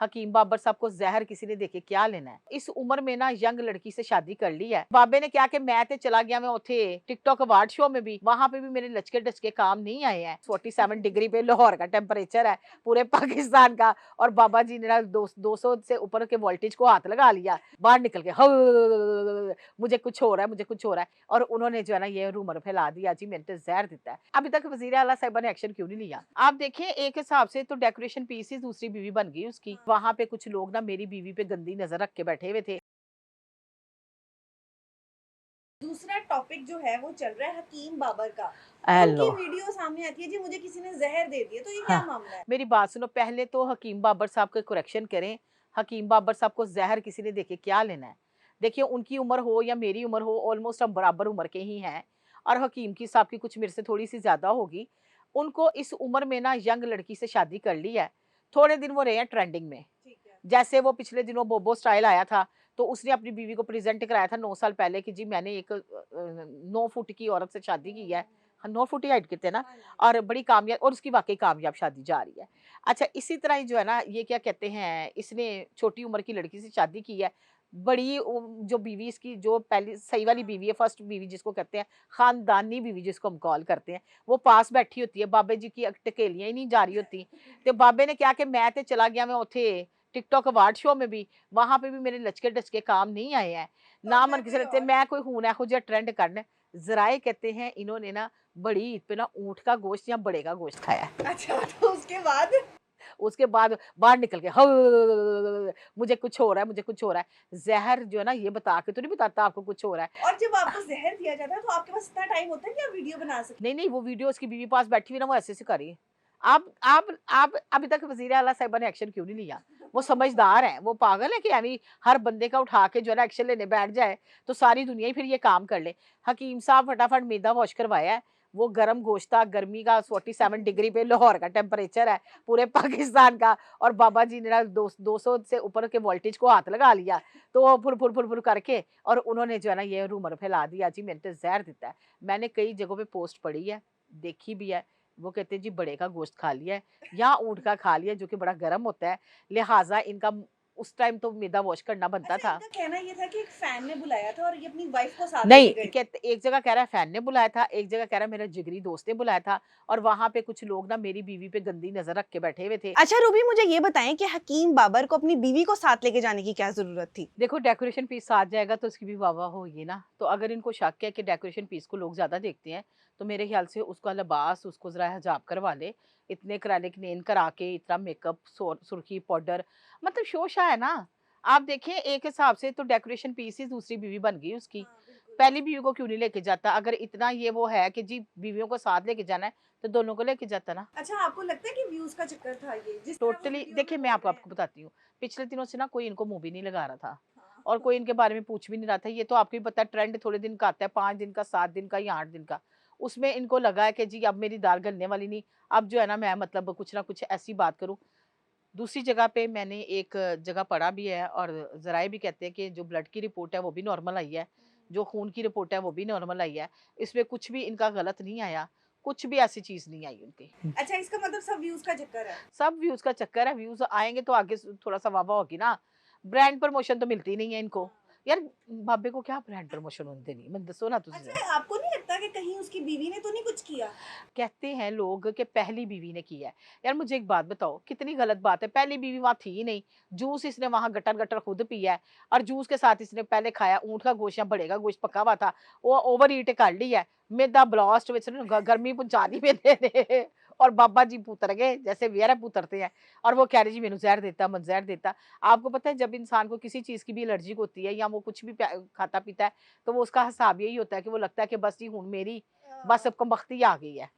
हकीम बाबर साहब को जहर किसी ने देके क्या लेना है। इस उम्र में ना यंग लड़की से शादी कर ली है। बाबे ने क्या कि मैं ते चला गया मैं उथे टिकटॉक अवार्ड शो में भी, वहां पे भी मेरे लचके डचके काम नहीं आए हैं। 47 डिग्री पे लाहौर का टेम्परेचर है पूरे पाकिस्तान का, और बाबा जी ने ना 200 से ऊपर के वोल्टेज को हाथ लगा लिया, बाहर निकल के मुझे कुछ हो रहा है, मुझे कुछ हो रहा है। और उन्होंने जो है ना ये रूमर फैला दिया जी मैंने तो जहर देता है। अभी तक वजीर आला साहिबा ने एक्शन क्यों नहीं लिया? आप देखिए एक हिसाब से तो डेकोरेशन पीस ही दूसरी बीवी बन गई उसकी। वहां पे कुछ लोग ना मेरी बीवी पे गंदी नजर रख के बैठे हुए थे। दूसरा टॉपिक जो है वो चल रहा है हकीम बाबर का। उनकी हेलो। वीडियो सामने आती है जी, मुझे किसी ने जहर दे दिया, तो ये क्या हाँ, मामला है? मेरी बात सुनो, पहले तो हकीम बाबर साहब के करेक्शन करें। हकीम बाबर साहब को जहर किसी ने देके क्या लेना है? देखिए उनकी उम्र हो या मेरी उम्र हो, ऑलमोस्ट हम बराबर उम्र के ही हैं। और हकीम की साहब की कुछ मेरे से थोड़ी सी ज्यादा होगी। उनको इस उम्र में ना यंग लड़की से शादी कर ली है। थोड़े दिन वो रहे हैं ट्रेंडिंग में। ठीक है। जैसे वो पिछले दिनों बोबो स्टाइल आया था, तो उसने अपनी बीवी को प्रेजेंट कराया था 9 साल पहले कि जी मैंने एक 9 फुट की औरत से शादी की है। हाँ, 9 फुट ही हाइट के थे ना। हाँ जी। और बड़ी कामयाब, और उसकी वाक़ई कामयाब शादी जा रही है। अच्छा, इसी तरह ही जो है ना ये क्या कहते हैं, इसने छोटी उम्र की लड़की से शादी की है। बड़ी जो बीवी इसकी जो पहली सही वाली बीवी है, फर्स्ट बीवी जिसको कहते हैं, खानदानी बीवी जिसको हम कॉल करते हैं, वो पास बैठी होती है, बाबे जी की टकेलियाँ ही नहीं जा रही होती। तो बाबे ने क्या कि मैं ते चला गया मैं उथे टिकटॉक अवार्ड शो में भी, वहां पे भी मेरे लचके डचके काम नहीं आए हैं। तो ना मैं मन किसी कोई ने और। मैं कोई हूं ना खुद ट्रेंड करना। जराए कहते हैं इन्होंने ना बड़ी ईद पे ना ऊँट का गोश्त या बड़े का गोश्त खाया है। अच्छा, तो उसके बाद? उसके बाद बाहर निकल के मुझे कुछ हो रहा है, मुझे कुछ हो रहा है। जहर जो है ना ये बता के तो नहीं बताता आपको कुछ हो रहा है। और जब आपको जहर दिया जाता है तो आपके पास इतना टाइम होता है कि आप वीडियो बना सकें? नहीं, नहीं, वो वीडियो उसकी बीवी पास बैठी हुई ना, वो ऐसे-ऐसे कर रही है। आप अभी तक वज़ीर आला साहिबा ने एक्शन क्यों नहीं लिया? वो समझदार हैं, वो पागल है कि ऐवें ही हर बंदे का उठा के जो है ना एक्शन लेने बैठ जाए, तो सारी दुनिया ही फिर ये काम कर ले। हकीम साहब फटाफट मैदा वॉश करवाया है, वो गरम गोश्त था, गर्मी का 47 डिग्री पे लाहौर का टेम्परेचर है, पूरे पाकिस्तान का। और बाबा जी ने ना 200 से ऊपर के वोल्टेज को हाथ लगा लिया, तो वो फुर-फुर करके, और उन्होंने जो है ना ये रूमर फैला दिया जी मैंने तो ज़हर देता है। मैंने कई जगहों पे पोस्ट पढ़ी है, देखी भी है। वो कहते हैं जी बड़े का गोश्त खा लिया है या ऊँट का खा लिया है, जो कि बड़ा गर्म होता है, लिहाज़ा इनका उस टाइम तो मैदा वॉश करना बनता अच्छा, था। इनका कहना ये था कि एक फैन ने बुलाया था और ये अपनी वाइफ को साथ नहीं, लेके गए थे। कहते एक जगह कह रहा है फैन ने बुलाया था, एक जगह कह रहा है मेरे जिगरी दोस्त ने बुलाया था, और वहाँ पे कुछ लोग ना मेरी बीवी पे गंदी नज़र रख के बैठे हुए थे। अच्छा रूबी, मुझे ये बताएं कि हकीम बाबर को अपनी बीवी को साथ लेके जाने की क्या जरूरत थी? देखो डेकोरेशन पीस साथ जाएगा तो उसकी भी वाह-वाह होगी ना। तो अगर इनको शक है कि डेकोरेशन पीस को लोग ज़्यादा देखते हैं, तो मेरे ख़्याल से उसका लिबास उसको ज़रा हिजाब करवा ले। इतने एक्रेलिक नेल करा के, इतना मेकअप, सुर्खी, पाउडर, मतलब शोशा है ना। आप देखें एक हिसाब से तो डेकोरेशन पीस ही दूसरी बीवी बन गई उसकी। हाँ, बिल्कुल। पहली बीवी को क्यों नहीं लेके जाता? अगर इतना ये वो है कि जी बीवियों को साथ लेके जाना है, तो दोनों को लेके जाता ना। अच्छा, आपको लगता है कि व्यूज का चक्कर था ये, जिस तरह वो टोटली वीडियो में देखिए मैं बोल आपको रहे हैं? आपको बताती हूँ। पिछले दिनों से ना कोई इनको मुँह भी नहीं लगा रहा था, हाँ। और कोई इनके बारे में पूछ भी नहीं रहा था। ये तो आपको भी पता है ट्रेंड थोड़े दिन का आता है, 5 दिन का, 7 दिन का या 8 दिन का। उसमें इनको लगा है कि जी अब मेरी दाल गलने वाली नहीं, अब जो है ना मैं मतलब कुछ ना कुछ ऐसी बात करूँ। दूसरी जगह पे मैंने एक जगह पढ़ा भी है, और ज़राए भी कहते हैं कि जो ब्लड की रिपोर्ट है वो भी नॉर्मल आई है, जो खून की रिपोर्ट है वो भी नॉर्मल आई है। इसमें कुछ भी इनका गलत नहीं आया, कुछ भी ऐसी चीज़ नहीं आई उनकी। अच्छा, इसका मतलब सब व्यूज का चक्कर है। सब व्यूज़ का चक्कर है, व्यूज़ आएँगे तो आगे थोड़ा-सा वाह-वाह होगी ना। ब्रांड प्रमोशन तो मिलती नहीं है इनको। हाँ। यार बाबे को क्या ब्रांड प्रमोशन होने देनी है? मैं दसो ना तुसी ज़रा। अच्छा, आपको नहीं लगता कि कहीं उसकी बीवी ने तो नहीं कुछ किया? कहते हैं लोग कि पहली बीवी ने किया है। यार मुझे एक बात बताओ, कितनी गलत बात है, पहली बीवी वहाँ थी ही नहीं। जूस इसने वहाँ गटर-गटर खुद पिया है, और जूस के साथ इसने पहले खाया ऊँट का गोश्त या बड़े का गोश्त पका हुआ था, वो ओवर ईट कर ली है। मैदा ब्लास्ट विच गर्मी पहुँचा दी मैदे ने, और बाबा जी पुतर गए जैसे वेरे पुतरते हैं, और वो कह रहे जी मैनू ज़हर देता, मैं ज़हर देता। आपको पता है जब इंसान को किसी चीज़ की भी एलर्जिक होती है या वो कुछ भी खाता पीता है, तो वो उसका हिसाब यही होता है कि वो लगता है कि बस जी हुण मेरी बस अब कमबख्ती आ गई है।